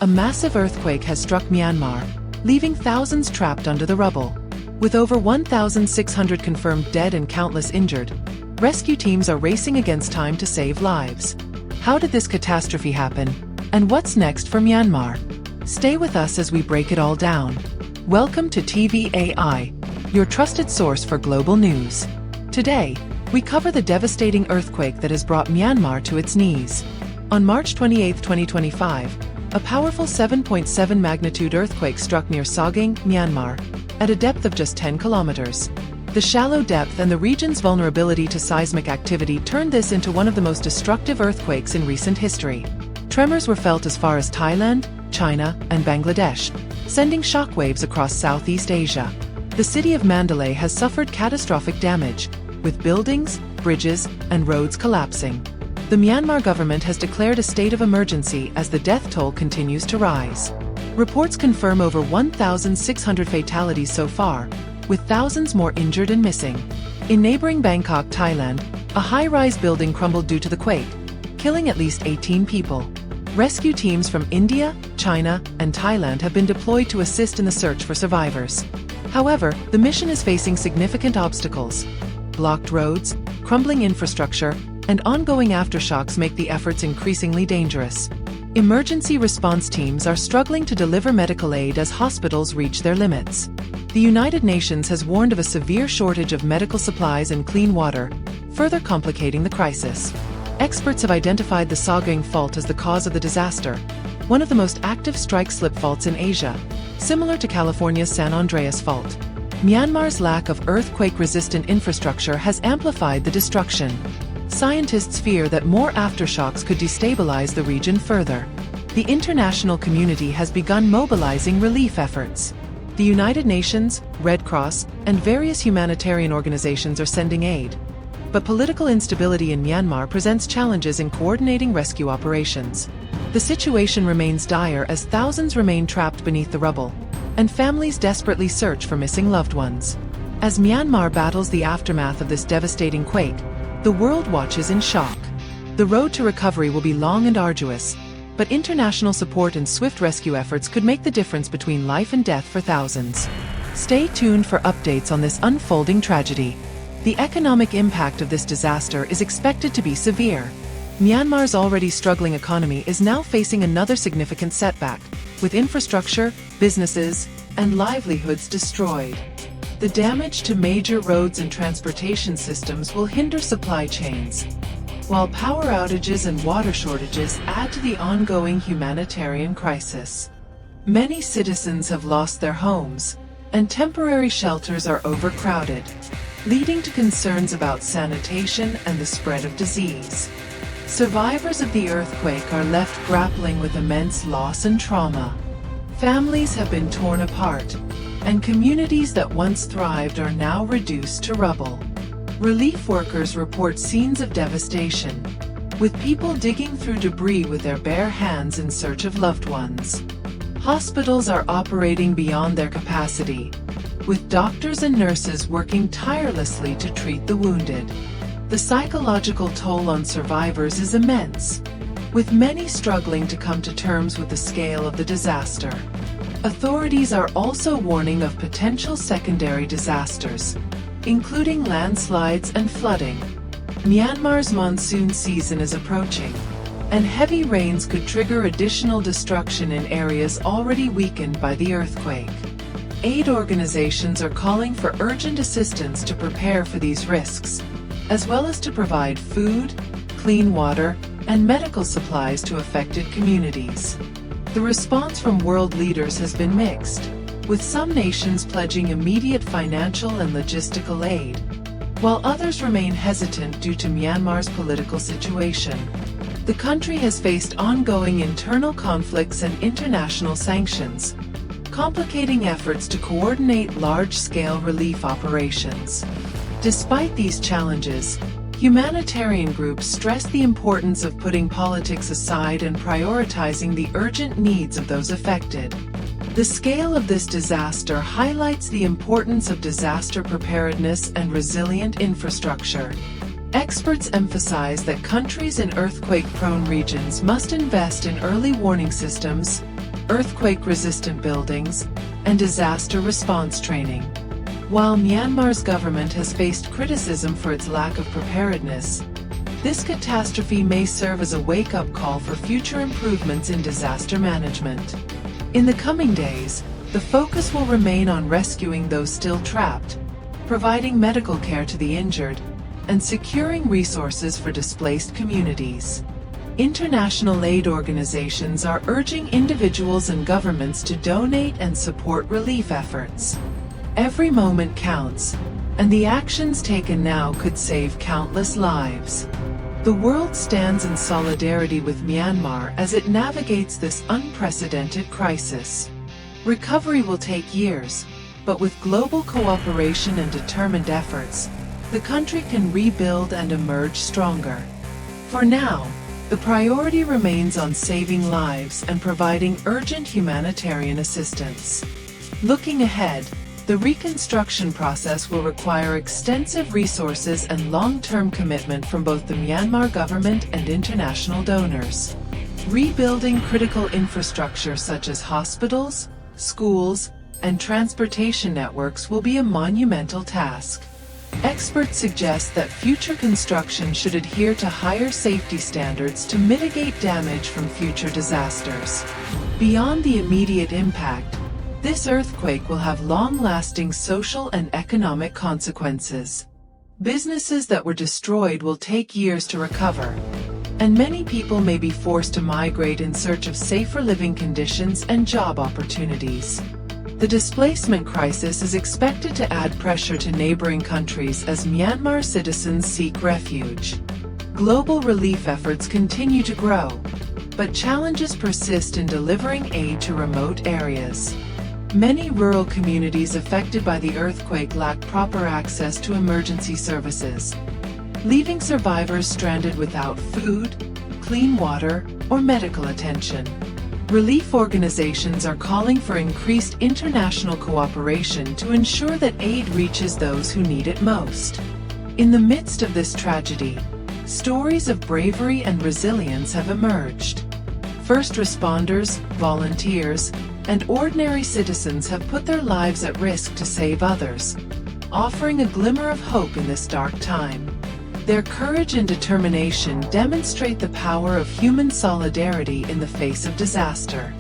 A massive earthquake has struck Myanmar, leaving thousands trapped under the rubble. With over 1,600 confirmed dead and countless injured, rescue teams are racing against time to save lives. How did this catastrophe happen? And what's next for Myanmar? Stay with us as we break it all down. Welcome to TVAI, your trusted source for global news. Today, we cover the devastating earthquake that has brought Myanmar to its knees. On March 28, 2025, a powerful 7.7 magnitude earthquake struck near Sagaing, Myanmar, at a depth of just 10 kilometers. The shallow depth and the region's vulnerability to seismic activity turned this into one of the most destructive earthquakes in recent history. Tremors were felt as far as Thailand, China, and Bangladesh, sending shockwaves across Southeast Asia. The city of Mandalay has suffered catastrophic damage, with buildings, bridges, and roads collapsing. The Myanmar government has declared a state of emergency as the death toll continues to rise. Reports confirm over 1,600 fatalities so far, with thousands more injured and missing. In neighboring Bangkok, Thailand, a high-rise building crumbled due to the quake, killing at least 18 people. Rescue teams from India, China, and Thailand have been deployed to assist in the search for survivors. However, the mission is facing significant obstacles. Blocked roads, crumbling infrastructure, and ongoing aftershocks make the efforts increasingly dangerous. Emergency response teams are struggling to deliver medical aid as hospitals reach their limits. The United Nations has warned of a severe shortage of medical supplies and clean water, further complicating the crisis. Experts have identified the Sagaing Fault as the cause of the disaster, one of the most active strike-slip faults in Asia, similar to California's San Andreas Fault. Myanmar's lack of earthquake-resistant infrastructure has amplified the destruction. Scientists fear that more aftershocks could destabilize the region further. The international community has begun mobilizing relief efforts. The United Nations, Red Cross, and various humanitarian organizations are sending aid. But political instability in Myanmar presents challenges in coordinating rescue operations. The situation remains dire as thousands remain trapped beneath the rubble, and families desperately search for missing loved ones. As Myanmar battles the aftermath of this devastating quake, the world watches in shock. The road to recovery will be long and arduous, but international support and swift rescue efforts could make the difference between life and death for thousands. Stay tuned for updates on this unfolding tragedy. The economic impact of this disaster is expected to be severe. Myanmar's already struggling economy is now facing another significant setback, with infrastructure, businesses, and livelihoods destroyed. The damage to major roads and transportation systems will hinder supply chains, while power outages and water shortages add to the ongoing humanitarian crisis. Many citizens have lost their homes, and temporary shelters are overcrowded, leading to concerns about sanitation and the spread of disease. Survivors of the earthquake are left grappling with immense loss and trauma. Families have been torn apart, and communities that once thrived are now reduced to rubble. Relief workers report scenes of devastation, with people digging through debris with their bare hands in search of loved ones. Hospitals are operating beyond their capacity, with doctors and nurses working tirelessly to treat the wounded. The psychological toll on survivors is immense, with many struggling to come to terms with the scale of the disaster. Authorities are also warning of potential secondary disasters, including landslides and flooding. Myanmar's monsoon season is approaching, and heavy rains could trigger additional destruction in areas already weakened by the earthquake. Aid organizations are calling for urgent assistance to prepare for these risks, as well as to provide food, clean water, and medical supplies to affected communities. The response from world leaders has been mixed, with some nations pledging immediate financial and logistical aid, while others remain hesitant due to Myanmar's political situation. The country has faced ongoing internal conflicts and international sanctions, complicating efforts to coordinate large-scale relief operations. Despite these challenges, humanitarian groups stress the importance of putting politics aside and prioritizing the urgent needs of those affected. The scale of this disaster highlights the importance of disaster preparedness and resilient infrastructure. Experts emphasize that countries in earthquake-prone regions must invest in early warning systems, earthquake-resistant buildings, and disaster response training. While Myanmar's government has faced criticism for its lack of preparedness, this catastrophe may serve as a wake-up call for future improvements in disaster management. In the coming days, the focus will remain on rescuing those still trapped, providing medical care to the injured, and securing resources for displaced communities. International aid organizations are urging individuals and governments to donate and support relief efforts. Every moment counts, and the actions taken now could save countless lives. The world stands in solidarity with Myanmar as it navigates this unprecedented crisis. Recovery will take years, but with global cooperation and determined efforts, the country can rebuild and emerge stronger. For now, the priority remains on saving lives and providing urgent humanitarian assistance. Looking ahead, the reconstruction process will require extensive resources and long-term commitment from both the Myanmar government and international donors. Rebuilding critical infrastructure such as hospitals, schools, and transportation networks will be a monumental task. Experts suggest that future construction should adhere to higher safety standards to mitigate damage from future disasters. Beyond the immediate impact, this earthquake will have long-lasting social and economic consequences. Businesses that were destroyed will take years to recover, and many people may be forced to migrate in search of safer living conditions and job opportunities. The displacement crisis is expected to add pressure to neighboring countries as Myanmar citizens seek refuge. Global relief efforts continue to grow, but challenges persist in delivering aid to remote areas. Many rural communities affected by the earthquake lack proper access to emergency services, leaving survivors stranded without food, clean water, or medical attention. Relief organizations are calling for increased international cooperation to ensure that aid reaches those who need it most. In the midst of this tragedy, stories of bravery and resilience have emerged. First responders, volunteers, and ordinary citizens have put their lives at risk to save others, offering a glimmer of hope in this dark time. Their courage and determination demonstrate the power of human solidarity in the face of disaster.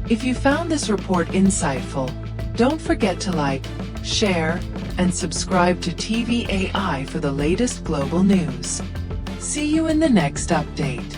If you found this report insightful, don't forget to like, share, and subscribe to TVAI for the latest global news. See you in the next update.